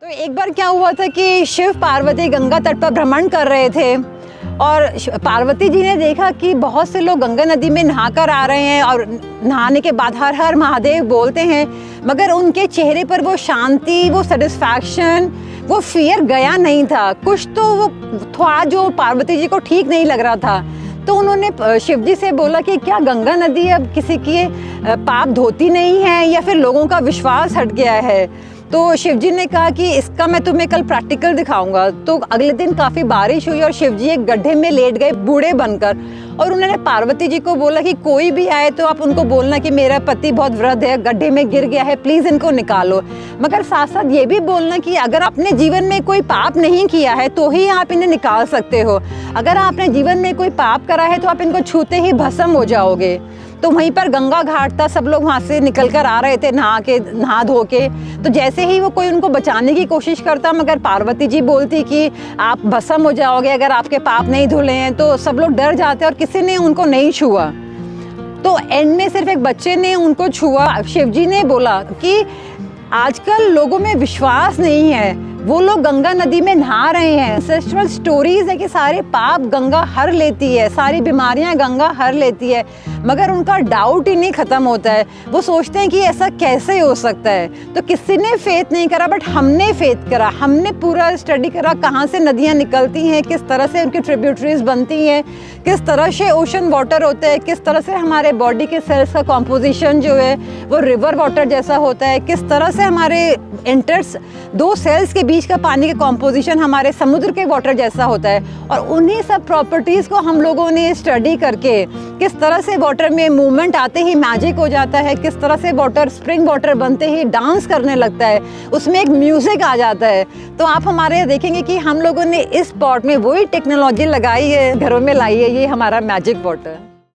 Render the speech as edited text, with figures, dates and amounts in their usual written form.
तो एक बार क्या हुआ था कि शिव पार्वती गंगा तट पर भ्रमण कर रहे थे और पार्वती जी ने देखा कि बहुत से लोग गंगा नदी में नहाकर आ रहे हैं और नहाने के बाद हर हर महादेव बोलते हैं, मगर उनके चेहरे पर वो शांति, वो सेटिस्फैक्शन, वो फियर गया नहीं था। कुछ तो वो था जो पार्वती जी को ठीक नहीं लग रहा था। तो उन्होंने शिव जी से बोला कि क्या गंगा नदी अब किसी के पाप धोती नहीं है या फिर लोगों का विश्वास हट गया है। तो शिव जी ने कहा कि इसका मैं तुम्हें कल प्रैक्टिकल दिखाऊंगा। तो अगले दिन काफ़ी बारिश हुई और शिव जी एक गड्ढे में लेट गए बूढ़े बनकर, और उन्होंने पार्वती जी को बोला कि कोई भी आए तो आप उनको बोलना कि मेरा पति बहुत वृद्ध है, गड्ढे में गिर गया है, प्लीज़ इनको निकालो। मगर साथ साथ ये भी बोलना कि अगर आपने जीवन में कोई पाप नहीं किया है तो ही आप इन्हें निकाल सकते हो। अगर आपने जीवन में कोई पाप करा है तो आप इनको छूते ही भस्म हो जाओगे। तो वहीं पर गंगा घाट था, सब लोग वहाँ से निकल कर आ रहे थे नहा धो के। तो जैसे ही वो कोई उनको बचाने की कोशिश करता, मगर पार्वती जी बोलती कि आप भस्म हो जाओगे अगर आपके पाप नहीं धुले हैं। तो सब लोग डर जाते और किसी ने उनको नहीं छुआ। तो एंड में सिर्फ एक बच्चे ने उनको छुआ। शिव जी ने बोला कि आजकल लोगों में विश्वास नहीं है, वो लोग गंगा नदी में नहा रहे हैं। एंसेस्ट्रल स्टोरीज है कि सारे पाप गंगा हर लेती है, सारी बीमारियां गंगा हर लेती है, मगर उनका डाउट ही नहीं ख़त्म होता है। वो सोचते हैं कि ऐसा कैसे हो सकता है। तो किसी ने फेथ नहीं करा, बट हमने फेथ करा। हमने पूरा स्टडी करा कहाँ से नदियाँ निकलती हैं, किस तरह से उनकी ट्रिब्यूटरीज बनती हैं, किस तरह से ओशन वाटर होता है, किस तरह से हमारे बॉडी के सेल्स का कॉम्पोजिशन जो है वो रिवर वाटर जैसा होता है, किस तरह से हमारे इंटर्स दो सेल्स के बीच का पानी का कॉम्पोजिशन हमारे समुद्र के वाटर जैसा होता है। और उन्हीं सब प्रॉपर्टीज़ को हम लोगों ने स्टडी करके किस तरह से वाटर में मूवमेंट आते ही मैजिक हो जाता है, किस तरह से वाटर स्प्रिंग वाटर बनते ही डांस करने लगता है, उसमें एक म्यूज़िक आ जाता है। तो आप हमारे देखेंगे कि हम लोगों ने इस पॉट में वही टेक्नोलॉजी लगाई है, घरों में लाई है, ये हमारा मैजिक वाटर।